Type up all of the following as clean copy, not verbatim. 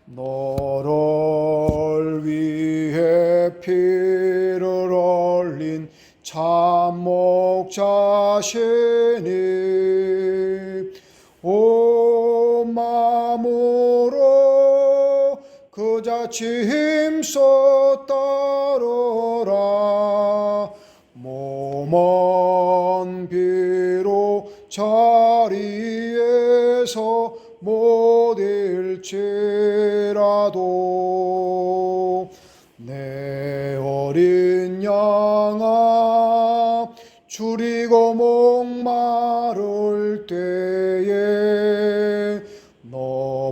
너를 위해 피를 흘린 참목자시니 온 마음으로 그자치 힘써 따르라. 몸은 비록 자리에서 못 잃지라도 내 어린 양아 줄이고 목마를 때에 너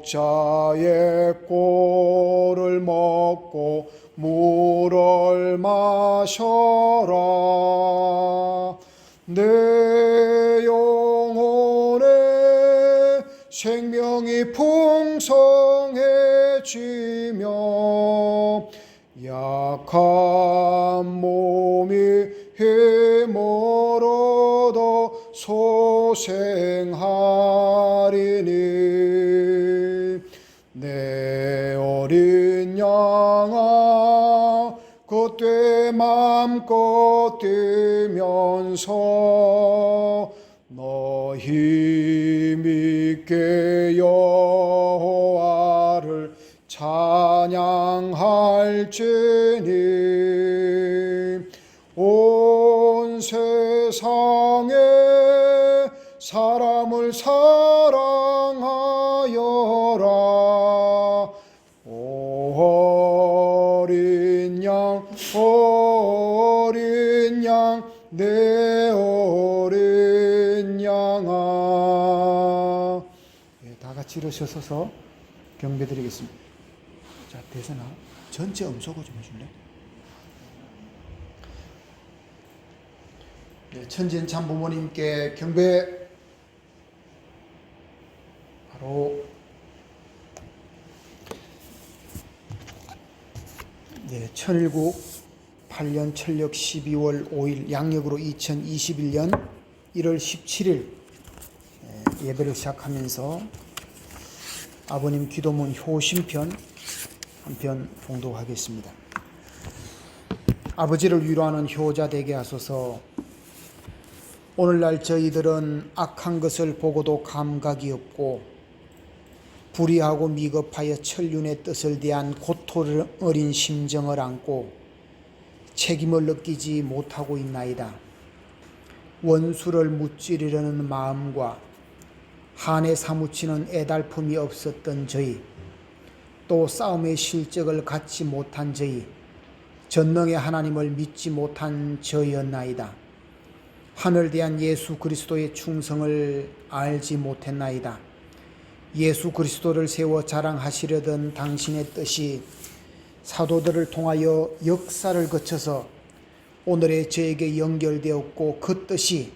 목자의 꼴을 먹고 물을 마셔라. 내 영혼의 생명이 풍성해지며 약한 몸이 힘을 얻어 소생하리니 내 어린 양아 그때 맘껏 뛰면서 너 힘있게 여호와를 찬양할지니 온 세상에 사람을 사랑하여라. 어린 양 어린 양 내 어린 양아. 다 같이 일어서서 경배드리겠습니다. 자, 대선아 전체 음소거 좀 해줄래? 네, 천진 참부모님께 경배. 바로 네, 1019-8년 철력 12월 5일 양력으로 2021년 1월 17일 예배를 시작하면서 아버님 기도문 효심편 한 편 봉독하겠습니다. 아버지를 위로하는 효자 되게 하소서. 오늘날 저희들은 악한 것을 보고도 감각이 없고 불의하고 미급하여 천륜의 뜻을 대한 고통 어린 심정을 안고 책임을 느끼지 못하고 있나이다. 원수를 무찌르려는 마음과 한에 사무치는 애달픔이 없었던 저희, 또 싸움의 실적을 갖지 못한 저희, 전능의 하나님을 믿지 못한 저희였나이다. 하늘 대한 예수 그리스도의 충성을 알지 못했나이다. 예수 그리스도를 세워 자랑하시려던 당신의 뜻이 사도들을 통하여 역사를 거쳐서 오늘의 저에게 연결되었고 그 뜻이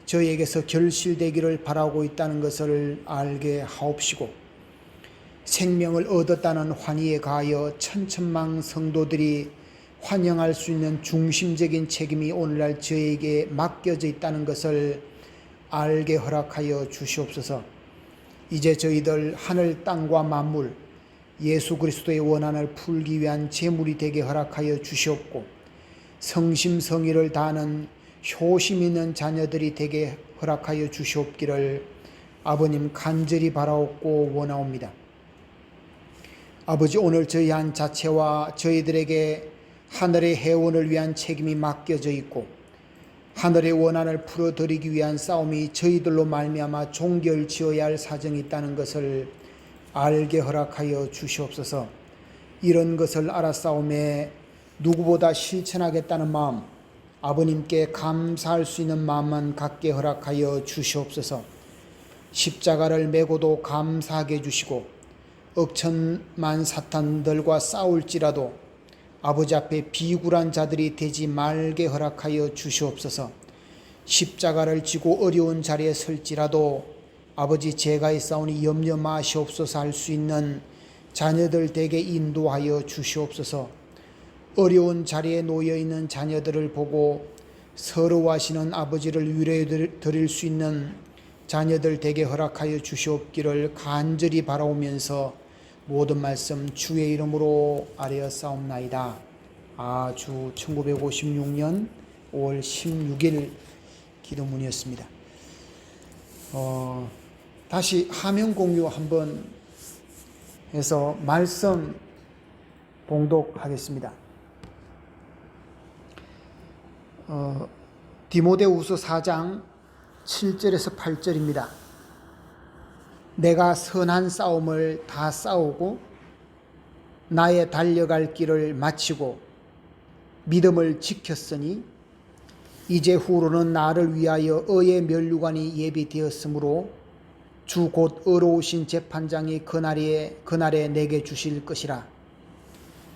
저에게서 결실되기를 바라고 있다는 것을 알게 하옵시고, 생명을 얻었다는 환희에 가하여 천천만 성도들이 환영할 수 있는 중심적인 책임이 오늘날 저에게 맡겨져 있다는 것을 알게 허락하여 주시옵소서. 이제 저희들 하늘 땅과 만물 예수 그리스도의 원한을 풀기 위한 제물이 되게 허락하여 주시옵고, 성심성의를 다하는 효심 있는 자녀들이 되게 허락하여 주시옵기를 아버님 간절히 바라옵고 원하옵니다. 아버지, 오늘 저희 한 자체와 저희들에게 하늘의 해원을 위한 책임이 맡겨져 있고 하늘의 원한을 풀어드리기 위한 싸움이 저희들로 말미암아 종결지어야 할 사정이 있다는 것을 알게 허락하여 주시옵소서. 이런 것을 알았사오매 누구보다 실천하겠다는 마음, 아버님께 감사할 수 있는 마음만 갖게 허락하여 주시옵소서. 십자가를 메고도 감사하게 해주시고 억천만 사탄들과 싸울지라도 아버지 앞에 비굴한 자들이 되지 말게 허락하여 주시옵소서. 십자가를 지고 어려운 자리에 설지라도 아버지 제가 있사오니 염려 마시옵소서 할 수 있는 자녀들 댁에 인도하여 주시옵소서. 어려운 자리에 놓여있는 자녀들을 보고 서러워하시는 아버지를 위로해 드릴 수 있는 자녀들 되게 허락하여 주시옵기를 간절히 바라오면서 모든 말씀 주의 이름으로 아뢰어 싸움나이다. 주 1956년 5월 16일 기도문이었습니다. 다시 화면 공유 한번 해서 말씀 봉독하겠습니다. 디모데후서 4장 7절에서 8절입니다. 내가 선한 싸움을 다 싸우고 나의 달려갈 길을 마치고 믿음을 지켰으니 이제 후로는 나를 위하여 의의 면류관이 예비되었으므로 주 곧 의로우신 재판장이 그날에 내게 주실 것이라.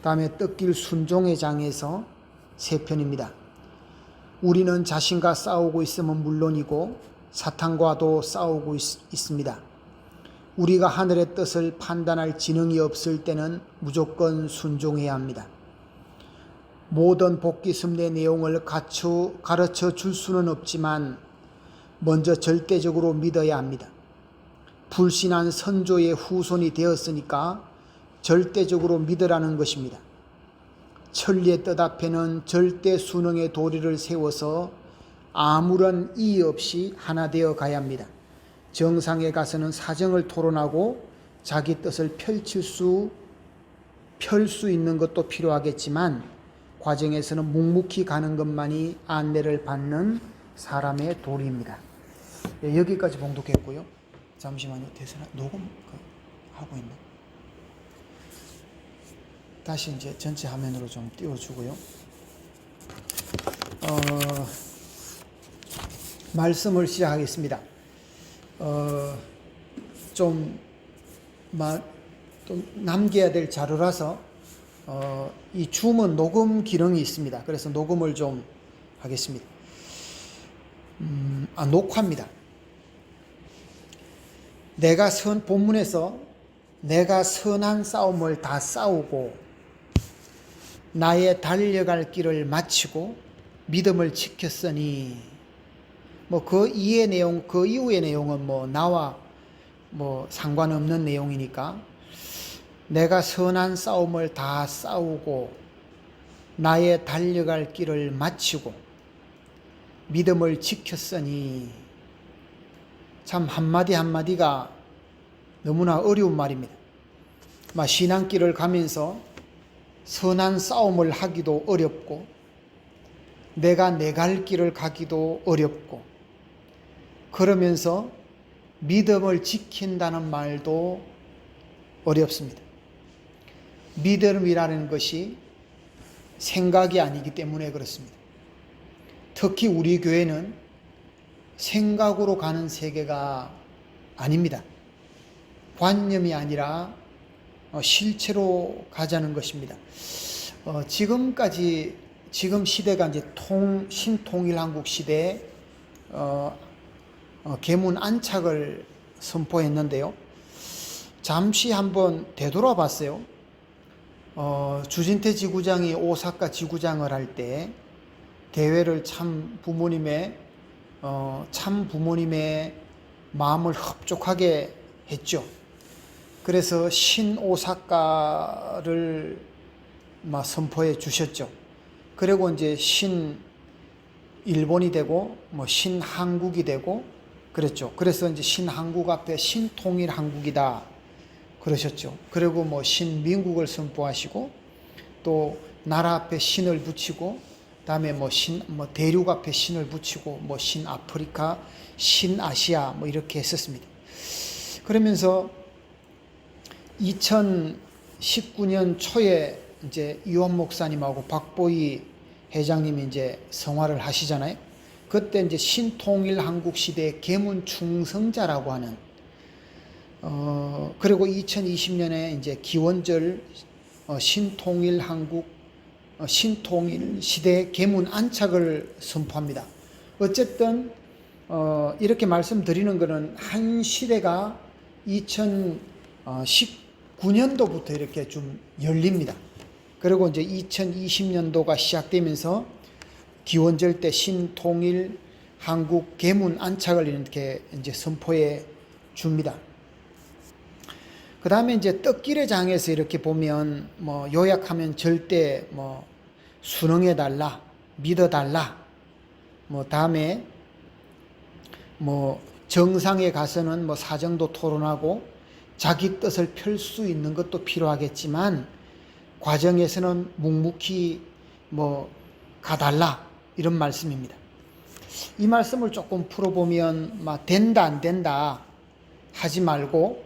다음에 뜻길 순종의 장에서 3편입니다. 우리는 자신과 싸우고 있으면 물론이고 사탄과도 싸우고 있습니다. 우리가 하늘의 뜻을 판단할 지능이 없을 때는 무조건 순종해야 합니다. 모든 복귀순례 내용을 가르쳐 줄 수는 없지만 먼저 절대적으로 믿어야 합니다. 불신한 선조의 후손이 되었으니까 절대적으로 믿으라는 것입니다. 천리의 뜻 앞에는 절대 순응의 도리를 세워서 아무런 이의 없이 하나 되어 가야 합니다. 정상에 가서는 사정을 토론하고 자기 뜻을 펼 수 있는 것도 필요하겠지만 과정에서는 묵묵히 가는 것만이 안내를 받는 사람의 도리입니다. 여기까지 봉독했고요. 잠시만요. 대선아 녹음 하고 있나? 다시 이제 전체 화면으로 좀 띄워주고요. 말씀을 시작하겠습니다. 좀 남겨야 될 자료라서 이 줌은 녹음 기능이 있습니다. 그래서 녹음을 좀 하겠습니다. 녹화입니다. 본문에서 내가 선한 싸움을 다 싸우고 나의 달려갈 길을 마치고 믿음을 지켰으니 그 이후의 내용은 나와 상관없는 내용이니까 내가 선한 싸움을 다 싸우고 나의 달려갈 길을 마치고 믿음을 지켰으니 참 한마디 한마디가 너무나 어려운 말입니다. 신앙길을 가면서 선한 싸움을 하기도 어렵고 내가 내 갈 길을 가기도 어렵고 그러면서 믿음을 지킨다는 말도 어렵습니다. 믿음이라는 것이 생각이 아니기 때문에 그렇습니다. 특히 우리 교회는 생각으로 가는 세계가 아닙니다. 관념이 아니라 실체로 가자는 것입니다. 지금 시대가 이제 신통일한국 시대에 계문 안착을 선포했는데요. 잠시 한번 되돌아봤어요. 주진태 지구장이 오사카 지구장을 할 때 대회를 참 부모님의 마음을 흡족하게 했죠. 그래서 신오사카를 선포해 주셨죠. 그리고 이제 신일본이 되고 신한국이 되고 그랬죠. 그래서 이제 신한국 앞에 신통일한국이다 그러셨죠. 그리고 신민국을 선포하시고 또 나라 앞에 신을 붙이고 다음에 대륙 앞에 신을 붙이고 신아프리카, 신아시아 이렇게 했었습니다. 그러면서 2019년 초에 이제 유원 목사님하고 박보희 회장님이 이제 성화를 하시잖아요. 그때 이제 신통일 한국 시대의 계문 충성자라고 하는 그리고 2020년에 이제 기원절 신통일 시대 계문 안착을 선포합니다. 어쨌든 이렇게 말씀드리는 것은 한 시대가 2019년도부터 이렇게 좀 열립니다. 그리고 이제 2020년도가 시작되면서 기원절 때 신통일 한국 계문 안착을 이렇게 이제 선포해 줍니다. 그 다음에 이제 떡길의 장에서 이렇게 보면 뭐 요약하면 절대 뭐 순응해 달라, 믿어 달라, 뭐 다음에 뭐 정상에 가서는 뭐 사정도 토론하고 자기 뜻을 펼 수 있는 것도 필요하겠지만 과정에서는 묵묵히 뭐 가달라, 이런 말씀입니다. 이 말씀을 조금 풀어보면 막 된다 안 된다 하지 말고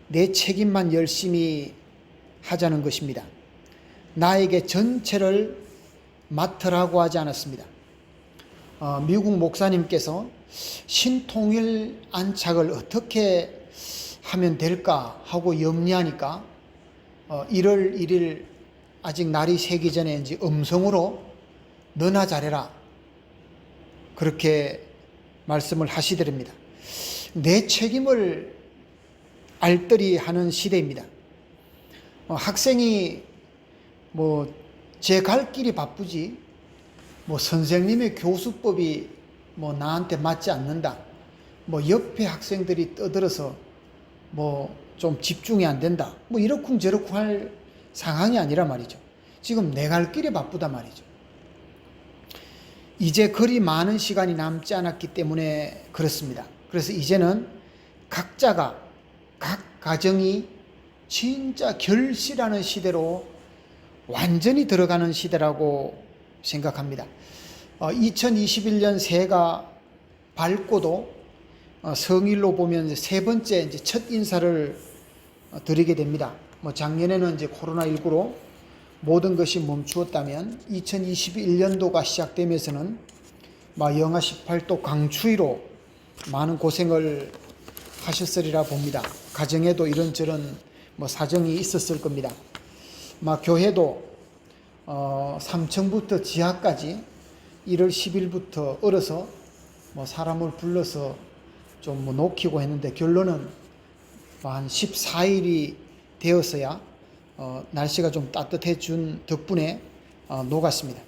내 책임만 열심히 하자는 것입니다. 나에게 전체를 맡으라고 하지 않았습니다. 미국 목사님께서 신통일 안착을 어떻게 하면 될까 하고 염려하니까 1월 1일 아직 날이 새기 전에 이제 음성으로 너나 잘해라, 그렇게 말씀을 하시더랍니다. 내 책임을 알뜰히 하는 시대입니다. 학생이 뭐 제 갈 길이 바쁘지 뭐 선생님의 교수법이 뭐 나한테 맞지 않는다, 뭐 옆에 학생들이 떠들어서 뭐 좀 집중이 안 된다, 뭐 이러쿵저러쿵 할 상황이 아니라 말이죠. 지금 내 갈 길이 바쁘다 말이죠. 이제 그리 많은 시간이 남지 않았기 때문에 그렇습니다. 그래서 이제는 각자가, 각 가정이 진짜 결실하는 시대로 완전히 들어가는 시대라고 생각합니다. 2021년 새해가 밝고도 성일로 보면 세 번째 이제 첫 인사를 드리게 됩니다. 뭐 작년에는 이제 코로나19로 모든 것이 멈추었다면 2021년도가 시작되면서는 영하 18도 강추위로 많은 고생을 하셨으리라 봅니다. 가정에도 이런저런 사정이 있었을 겁니다. 교회도 3층부터 지하까지 1월 10일부터 얼어서 사람을 불러서 좀 녹이고 했는데 결론은 한 14일이 되었어야 날씨가 좀 따뜻해준 덕분에 녹았습니다.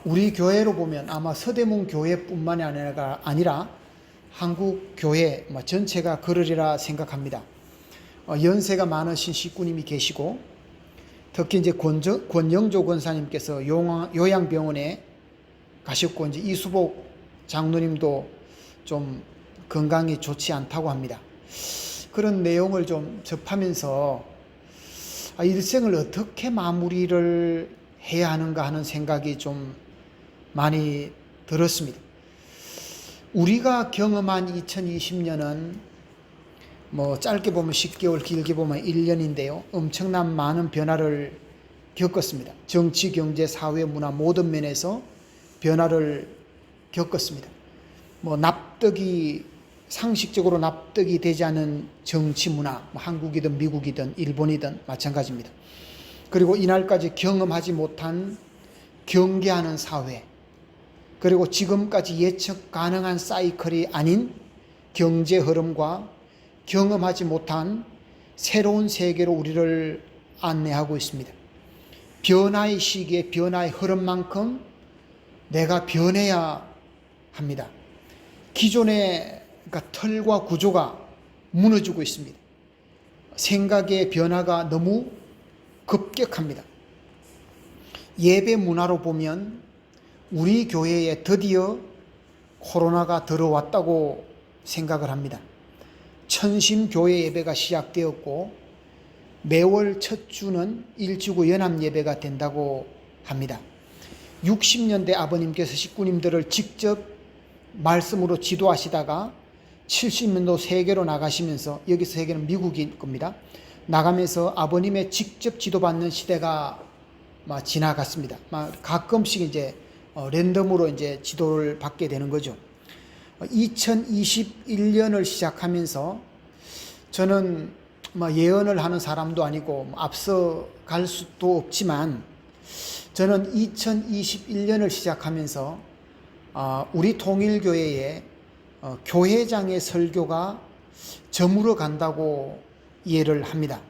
우리 교회로 보면 아마 서대문 교회뿐만이 아니라 한국 교회 전체가 그러리라 생각합니다. 연세가 많으신 식구님이 계시고 특히 이제 권영조 권사님께서 요양병원에 가셨고 이제 이수복 장로님도 좀 건강이 좋지 않다고 합니다. 그런 내용을 좀 접하면서 일생을 어떻게 마무리를 해야 하는가 하는 생각이 좀 많이 들었습니다. 우리가 경험한 2020년은 짧게 보면 10개월, 길게 보면 1년인데요. 엄청난 많은 변화를 겪었습니다. 정치, 경제, 사회, 문화 모든 면에서 변화를 겪었습니다. 상식적으로 납득이 되지 않은 정치 문화, 한국이든 미국이든 일본이든 마찬가지입니다. 그리고 이날까지 경험하지 못한 경계하는 사회, 그리고 지금까지 예측 가능한 사이클이 아닌 경제 흐름과 경험하지 못한 새로운 세계로 우리를 안내하고 있습니다. 변화의 시기에 변화의 흐름만큼 내가 변해야 합니다. 기존의 틀과 구조가 무너지고 있습니다. 생각의 변화가 너무 급격합니다. 예배 문화로 보면 우리 교회에 드디어 코로나가 들어왔다고 생각을 합니다. 천심교회 예배가 시작되었고 매월 첫 주는 일지구 연합 예배가 된다고 합니다. 60년대 아버님께서 식구님들을 직접 말씀으로 지도하시다가 70년도 세계로 나가시면서, 여기서 세계는 미국일 겁니다. 나가면서 아버님의 직접 지도받는 시대가 지나갔습니다. 가끔씩 이제 랜덤으로 이제 지도를 받게 되는 거죠. 2021년을 시작하면서 저는 예언을 하는 사람도 아니고 앞서 갈 수도 없지만 저는 2021년을 시작하면서 우리 통일교회에 교회장의 설교가 저물어 간다고 이해를 합니다.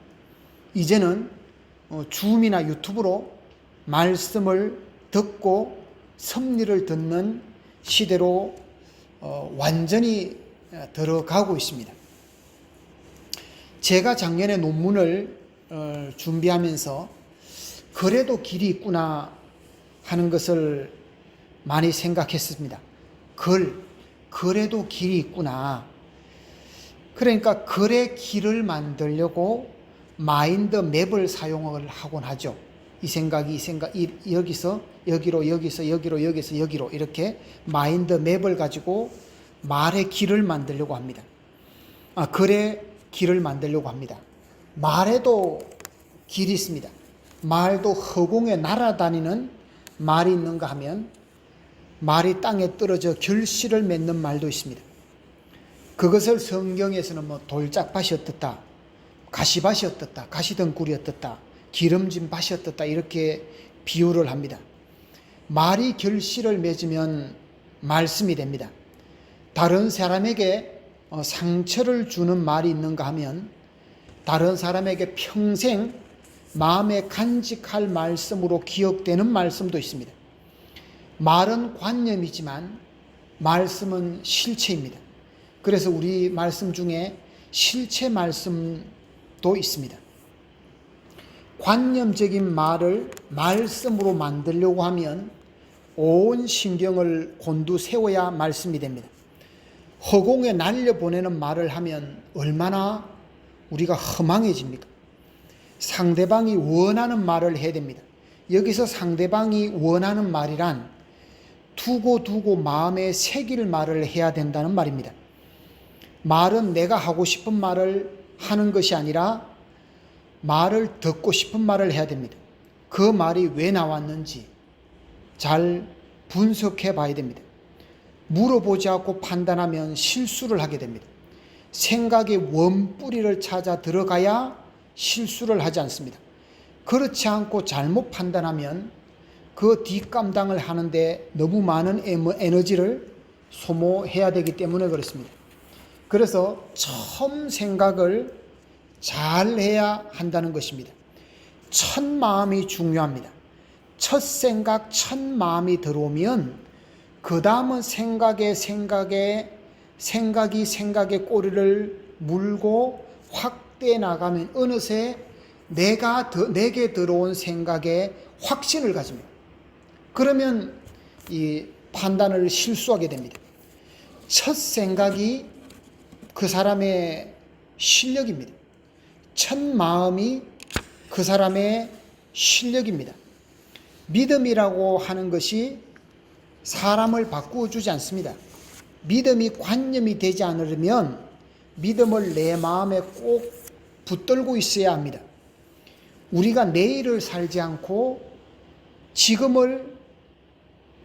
이제는 줌이나 유튜브로 말씀을 듣고 섭리를 듣는 시대로 완전히 들어가고 있습니다. 제가 작년에 논문을 준비하면서 그래도 길이 있구나 하는 것을 많이 생각했습니다. 그래도 길이 있구나. 그러니까 글의 길을 만들려고 마인드 맵을 사용을 하곤 하죠. 이 생각이 여기서 여기로, 여기서 여기로, 여기서 여기로 이렇게 마인드 맵을 가지고 말의 길을 만들려고 합니다. 글의 길을 만들려고 합니다. 말에도 길이 있습니다. 말도 허공에 날아다니는 말이 있는가 하면 말이 땅에 떨어져 결실을 맺는 말도 있습니다. 그것을 성경에서는 돌짝밭이 어떻다, 가시밭이 어떻다, 가시덩굴이 어떻다, 기름진 밭이 어떻다 이렇게 비유를 합니다. 말이 결실을 맺으면 말씀이 됩니다. 다른 사람에게 상처를 주는 말이 있는가 하면 다른 사람에게 평생 마음에 간직할 말씀으로 기억되는 말씀도 있습니다. 말은 관념이지만 말씀은 실체입니다. 그래서 우리 말씀 중에 실체 말씀도 있습니다. 관념적인 말을 말씀으로 만들려고 하면 온 신경을 곤두세워야 말씀이 됩니다. 허공에 날려보내는 말을 하면 얼마나 우리가 허망해집니까? 상대방이 원하는 말을 해야 됩니다. 여기서 상대방이 원하는 말이란 두고 마음에 새길 말을 해야 된다는 말입니다. 말은 내가 하고 싶은 말을 하는 것이 아니라 말을 듣고 싶은 말을 해야 됩니다. 그 말이 왜 나왔는지 잘 분석해 봐야 됩니다. 물어보지 않고 판단하면 실수를 하게 됩니다. 생각의 원뿌리를 찾아 들어가야 실수를 하지 않습니다. 그렇지 않고 잘못 판단하면 그 뒷감당을 하는데 너무 많은 에너지를 소모해야 되기 때문에 그렇습니다. 그래서 처음 생각을 잘 해야 한다는 것입니다. 첫 마음이 중요합니다. 첫 생각, 첫 마음이 들어오면 그 다음은 생각이 생각의 꼬리를 물고 확대해 나가면 어느새 내게 들어온 생각에 확신을 가집니다. 그러면 이 판단을 실수하게 됩니다. 첫 생각이 그 사람의 실력입니다. 첫 마음이 그 사람의 실력입니다. 믿음이라고 하는 것이 사람을 바꾸어 주지 않습니다. 믿음이 관념이 되지 않으려면 믿음을 내 마음에 꼭 붙들고 있어야 합니다. 우리가 내일을 살지 않고 지금을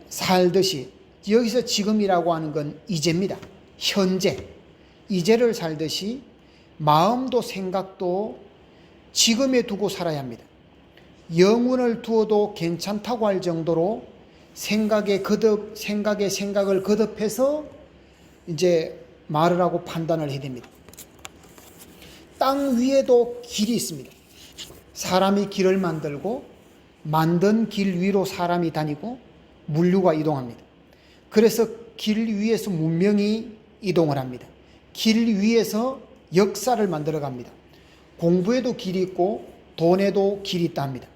살듯이, 여기서 지금이라고 하는 건 이제입니다. 현재, 이제를 살듯이 마음도 생각도 지금에 두고 살아야 합니다. 영혼을 두어도 괜찮다고 할 정도로 생각을 거듭해서 이제 말을 하고 판단을 해야 됩니다. 땅 위에도 길이 있습니다. 사람이 길을 만들고 만든 길 위로 사람이 다니고 물류가 이동합니다. 그래서 길 위에서 문명이 이동을 합니다. 길 위에서 역사를 만들어 갑니다. 공부에도 길이 있고 돈에도 길이 있다 합니다.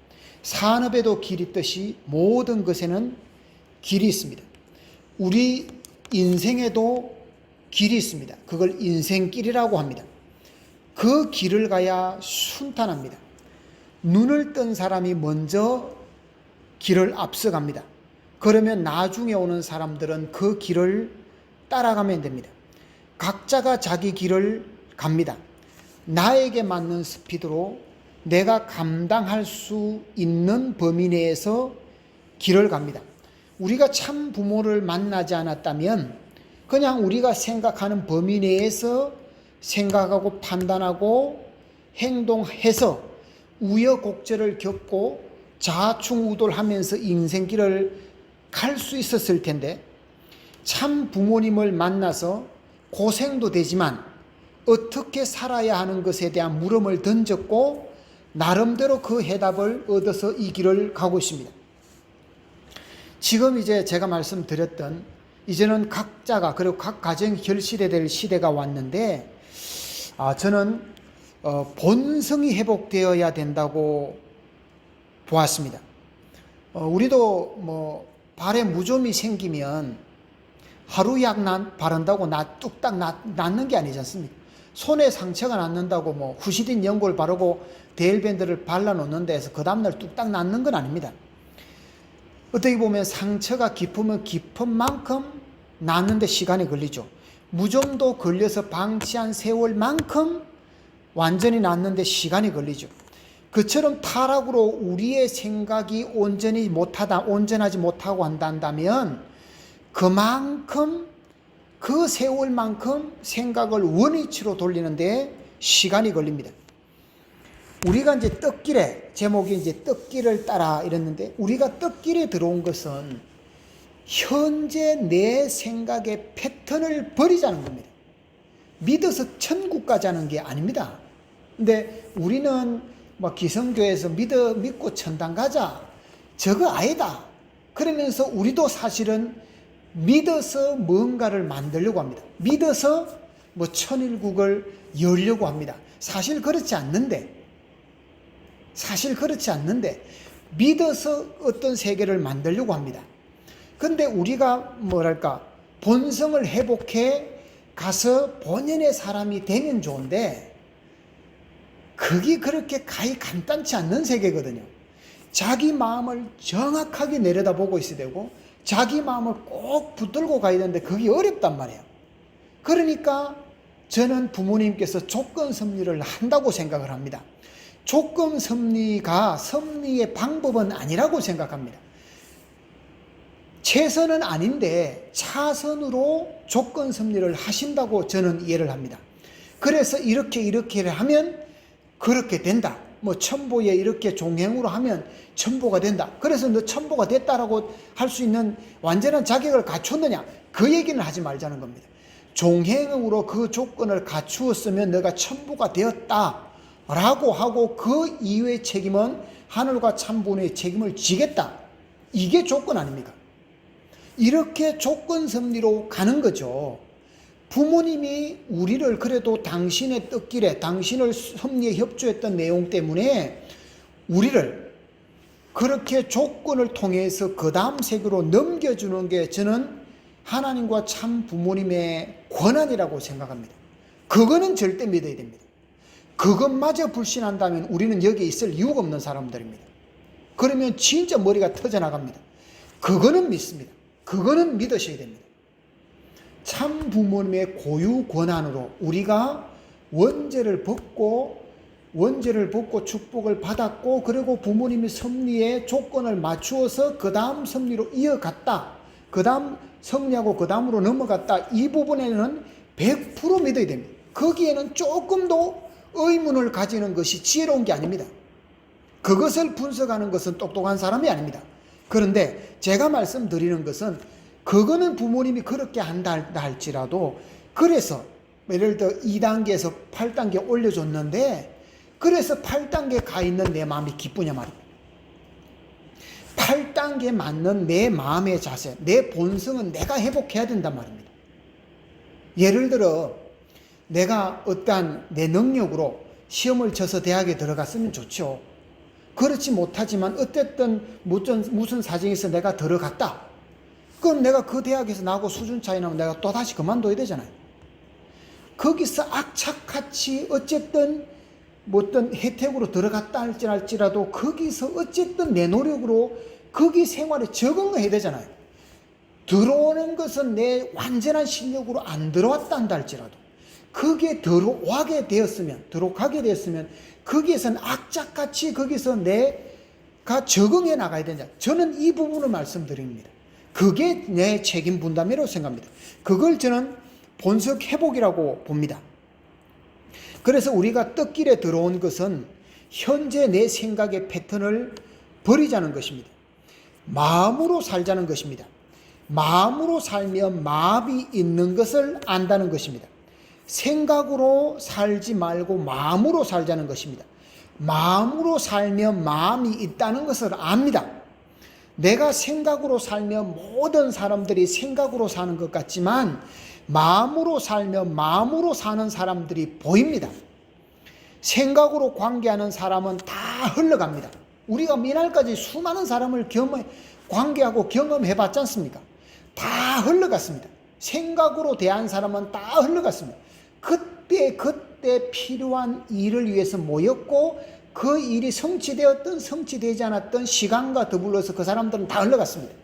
산업에도 길이 있듯이 모든 것에는 길이 있습니다. 우리 인생에도 길이 있습니다. 그걸 인생길이라고 합니다. 그 길을 가야 순탄합니다. 눈을 뜬 사람이 먼저 길을 앞서갑니다. 그러면 나중에 오는 사람들은 그 길을 따라가면 됩니다. 각자가 자기 길을 갑니다. 나에게 맞는 스피드로 내가 감당할 수 있는 범위 내에서 길을 갑니다. 우리가 참 부모를 만나지 않았다면 그냥 우리가 생각하는 범위 내에서 생각하고 판단하고 행동해서 우여곡절을 겪고 좌충우돌하면서 인생길을 갈 수 있었을 텐데, 참 부모님을 만나서 고생도 되지만 어떻게 살아야 하는 것에 대한 물음을 던졌고 나름대로 그 해답을 얻어서 이 길을 가고 있습니다. 지금 이제 제가 말씀드렸던 이제는 각자가 그리고 각 가정이 결실해야 될 시대가 왔는데 저는 본성이 회복되어야 된다고 보았습니다. 우리도 뭐 발에 무좀이 생기면 하루약 바른다고 뚝딱 낫는 게 아니지 않습니까? 손에 상처가 났는다고 뭐 후시딘 연고를 바르고 데일밴드를 발라놓는데 해서 그 다음날 뚝딱 낫는 건 아닙니다. 어떻게 보면 상처가 깊으면 깊은 만큼 낫는데 시간이 걸리죠. 무좀도 걸려서 방치한 세월만큼 완전히 낫는데 시간이 걸리죠. 그처럼 타락으로 우리의 생각이 온전하지 못하고 한다면 그만큼 그 세월만큼 생각을 원위치로 돌리는데 시간이 걸립니다. 우리가 이제 떡길에, 제목이 이제 떡길을 따라 이랬는데, 우리가 떡길에 들어온 것은 현재 내 생각의 패턴을 버리자는 겁니다. 믿어서 천국 가자는 게 아닙니다. 근데 우리는 막 기성교에서 믿고 천당 가자, 저거 아니다. 그러면서 우리도 사실은 믿어서 뭔가를 만들려고 합니다. 믿어서 뭐 천일국을 열려고 합니다. 사실 그렇지 않는데 믿어서 어떤 세계를 만들려고 합니다. 근데 우리가 본성을 회복해 가서 본연의 사람이 되면 좋은데 그게 그렇게 간단치 않는 세계거든요. 자기 마음을 정확하게 내려다보고 있어야 되고 자기 마음을 꼭 붙들고 가야 되는데 그게 어렵단 말이에요. 그러니까 저는 부모님께서 조건 섭리를 한다고 생각을 합니다. 조건 섭리가 섭리의 방법은 아니라고 생각합니다. 최선은 아닌데 차선으로 조건 섭리를 하신다고 저는 이해를 합니다. 그래서 이렇게 하면 그렇게 된다. 뭐 첨보에 이렇게 종행으로 하면 첨보가 된다. 그래서 너 첨보가 됐다라고 할 수 있는 완전한 자격을 갖췄느냐? 그 얘기는 하지 말자는 겁니다. 종행으로 그 조건을 갖추었으면 너가 첨보가 되었다라고 하고 그 이후의 책임은 하늘과 참부의 책임을 지겠다. 이게 조건 아닙니까? 이렇게 조건 섭리로 가는 거죠. 부모님이 우리를 그래도 당신의 떡길에 당신을 섭리에 협조했던 내용 때문에 우리를 그렇게 조건을 통해서 그 다음 세계로 넘겨주는 게 저는 하나님과 참 부모님의 권한이라고 생각합니다. 그거는 절대 믿어야 됩니다. 그것마저 불신한다면 우리는 여기에 있을 이유가 없는 사람들입니다. 그러면 진짜 머리가 터져나갑니다. 그거는 믿습니다. 그거는 믿으셔야 됩니다. 참 부모님의 고유 권한으로 우리가 원죄를 벗고 축복을 받았고 그리고 부모님의 섭리에 조건을 맞추어서 그 다음 섭리로 이어갔다. 그 다음 섭리하고 그 다음으로 넘어갔다. 이 부분에는 100% 믿어야 됩니다. 거기에는 조금도 의문을 가지는 것이 지혜로운 게 아닙니다. 그것을 분석하는 것은 똑똑한 사람이 아닙니다. 그런데 제가 말씀드리는 것은 그거는 부모님이 그렇게 한다 할지라도 그래서 예를 들어 2단계에서 8단계 올려줬는데 그래서 8단계 가 있는 내 마음이 기쁘냐 말입니다. 8단계 맞는 내 마음의 자세, 내 본성은 내가 회복해야 된단 말입니다. 예를 들어 내가 어떠한 내 능력으로 시험을 쳐서 대학에 들어갔으면 좋죠. 그렇지 못하지만 어쨌든 무슨 사정에서 내가 들어갔다. 그럼 내가 그 대학에서 나하고 수준 차이 나면 내가 또 다시 그만둬야 되잖아요. 거기서 악착같이 어쨌든 어떤 혜택으로 들어갔다 할지라도 거기서 어쨌든 내 노력으로 거기 생활에 적응해야 되잖아요. 들어오는 것은 내 완전한 실력으로 안 들어왔다 한다 할지라도 거기에 들어가게 되었으면 거기에서는 악착같이 거기서 내가 적응해 나가야 된다. 저는 이 부분을 말씀드립니다. 그게 내 책임 분담이라고 생각합니다. 그걸 저는 본성 회복이라고 봅니다. 그래서 우리가 떡길에 들어온 것은 현재 내 생각의 패턴을 버리자는 것입니다. 마음으로 살자는 것입니다. 마음으로 살면 마음이 있는 것을 안다는 것입니다. 생각으로 살지 말고 마음으로 살자는 것입니다. 마음으로 살면 마음이 있다는 것을 압니다. 내가 생각으로 살면 모든 사람들이 생각으로 사는 것 같지만 마음으로 살면 마음으로 사는 사람들이 보입니다. 생각으로 관계하는 사람은 다 흘러갑니다. 우리가 이날까지 수많은 사람을 관계하고 경험해 봤지 않습니까? 다 흘러갔습니다. 생각으로 대한 사람은 다 흘러갔습니다. 그때 필요한 일을 위해서 모였고 그 일이 성취되었든 성취되지 않았든 시간과 더불어서 그 사람들은 다 흘러갔습니다.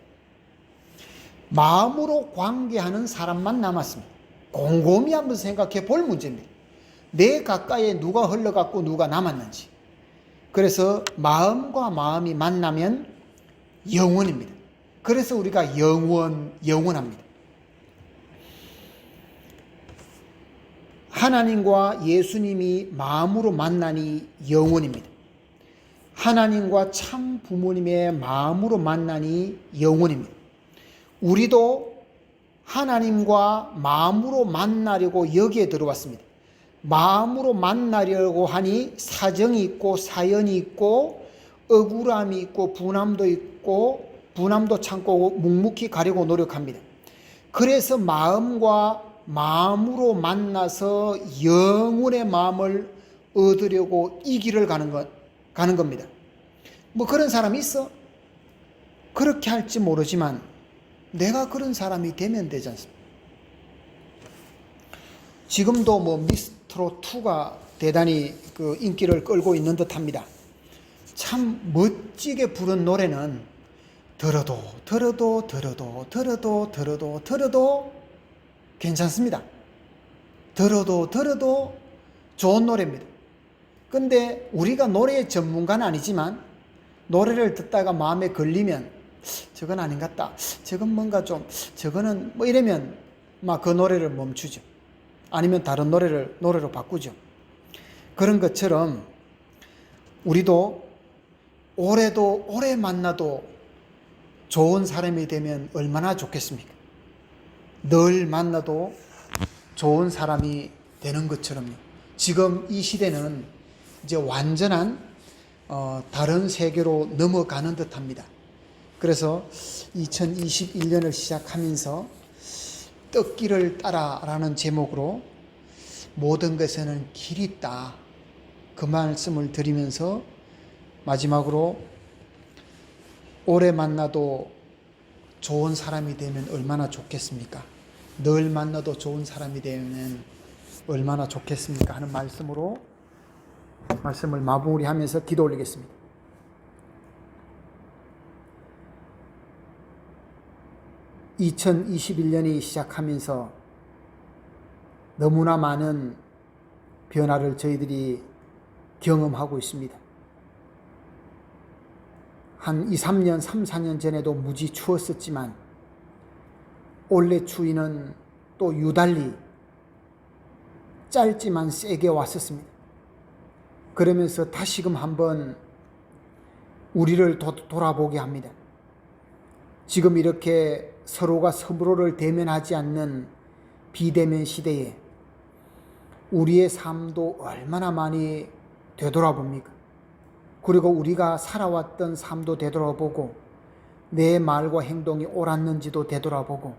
마음으로 관계하는 사람만 남았습니다. 곰곰이 한번 생각해 볼 문제입니다. 내 가까이에 누가 흘러갔고 누가 남았는지. 그래서 마음과 마음이 만나면 영원입니다. 그래서 우리가 영원합니다. 하나님과 예수님이 마음으로 만나니 영원입니다. 하나님과 참 부모님의 마음으로 만나니 영원입니다. 우리도 하나님과 마음으로 만나려고 여기에 들어왔습니다. 마음으로 만나려고 하니 사정이 있고 사연이 있고 억울함이 있고 분함도 참고 묵묵히 가려고 노력합니다. 그래서 마음으로 만나서 영혼의 마음을 얻으려고 이 길을 가는 겁니다. 뭐 그런 사람이 있어? 그렇게 할지 모르지만 내가 그런 사람이 되면 되지 않습니까? 지금도 미스트롯2가 대단히 그 인기를 끌고 있는 듯 합니다. 참 멋지게 부른 노래는 들어도 괜찮습니다. 들어도 좋은 노래입니다. 근데 우리가 노래의 전문가는 아니지만 노래를 듣다가 마음에 걸리면 저건 아닌 것 같다. 저건 뭔가 좀 저거는 이러면 막 그 노래를 멈추죠. 아니면 다른 노래로 바꾸죠. 그런 것처럼 우리도 오래 만나도 좋은 사람이 되면 얼마나 좋겠습니까? 늘 만나도 좋은 사람이 되는 것처럼요. 지금 이 시대는 이제 완전한 다른 세계로 넘어가는 듯합니다. 그래서 2021년을 시작하면서 떡길을 따라라는 제목으로 모든 것에는 길이 있다. 그 말씀을 드리면서 마지막으로 오래 만나도 좋은 사람이 되면 얼마나 좋겠습니까? 늘 만나도 좋은 사람이 되면 얼마나 좋겠습니까? 하는 말씀으로 말씀을 마무리하면서 기도 올리겠습니다. (2021년이) 시작하면서 너무나 많은 변화를 저희들이 경험하고 있습니다. 한 2, 3년, 3, 4년 전에도 무지 추웠었지만 올해 추위는 또 유달리 짧지만 세게 왔었습니다. 그러면서 다시금 한번 우리를 돌아보게 합니다. 지금 이렇게 서로가 서로를 대면하지 않는 비대면 시대에 우리의 삶도 얼마나 많이 되돌아봅니까? 그리고 우리가 살아왔던 삶도 되돌아보고 내 말과 행동이 옳았는지도 되돌아보고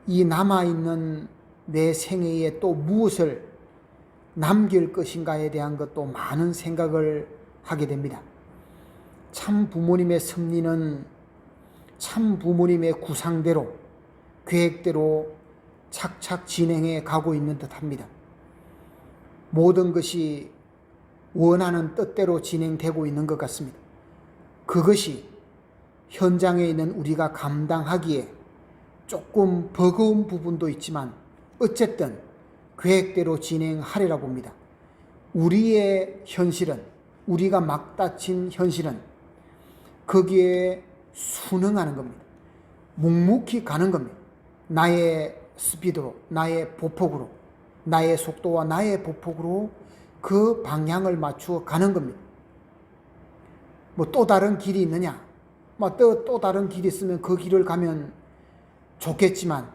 이 남아있는 내 생애에 또 무엇을 남길 것인가에 대한 것도 많은 생각을 하게 됩니다. 참 부모님의 섭리는 참 부모님의 구상대로 계획대로 착착 진행해 가고 있는 듯합니다. 모든 것이 원하는 뜻대로 진행되고 있는 것 같습니다. 그것이 현장에 있는 우리가 감당하기에 조금 버거운 부분도 있지만 어쨌든 계획대로 진행하리라 봅니다. 우리의 현실은, 우리가 막다친 현실은 거기에 순응하는 겁니다. 묵묵히 가는 겁니다. 나의 스피드로, 나의 보폭으로, 나의 속도와 나의 보폭으로 그 방향을 맞추어 가는 겁니다. 또 다른 길이 있느냐? 또 다른 길이 있으면 그 길을 가면 좋겠지만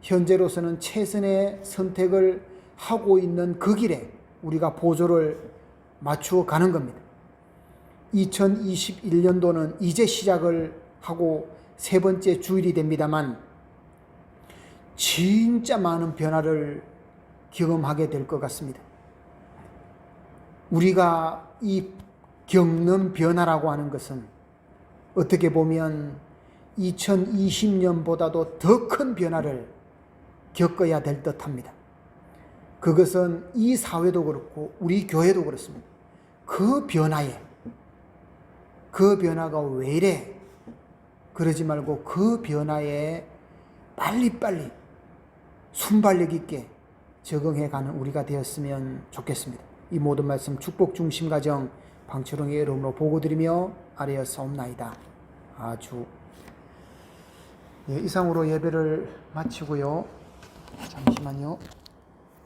현재로서는 최선의 선택을 하고 있는 그 길에 우리가 보조를 맞추어 가는 겁니다. 2021년도는 이제 시작을 하고 세 번째 주일이 됩니다만 진짜 많은 변화를 경험하게 될 것 같습니다. 우리가 이 겪는 변화라고 하는 것은 어떻게 보면 2020년보다도 더 큰 변화를 겪어야 될 듯합니다. 그것은 이 사회도 그렇고 우리 교회도 그렇습니다. 그 변화가 왜 이래? 그러지 말고 그 변화에 빨리빨리 순발력 있게 적응해가는 우리가 되었으면 좋겠습니다. 이 모든 말씀 축복 중심 가정 방철웅의 이름으로 보고드리며 아뢰었사옵나이다. 아주 이상으로 예배를 마치고요. 잠시만요.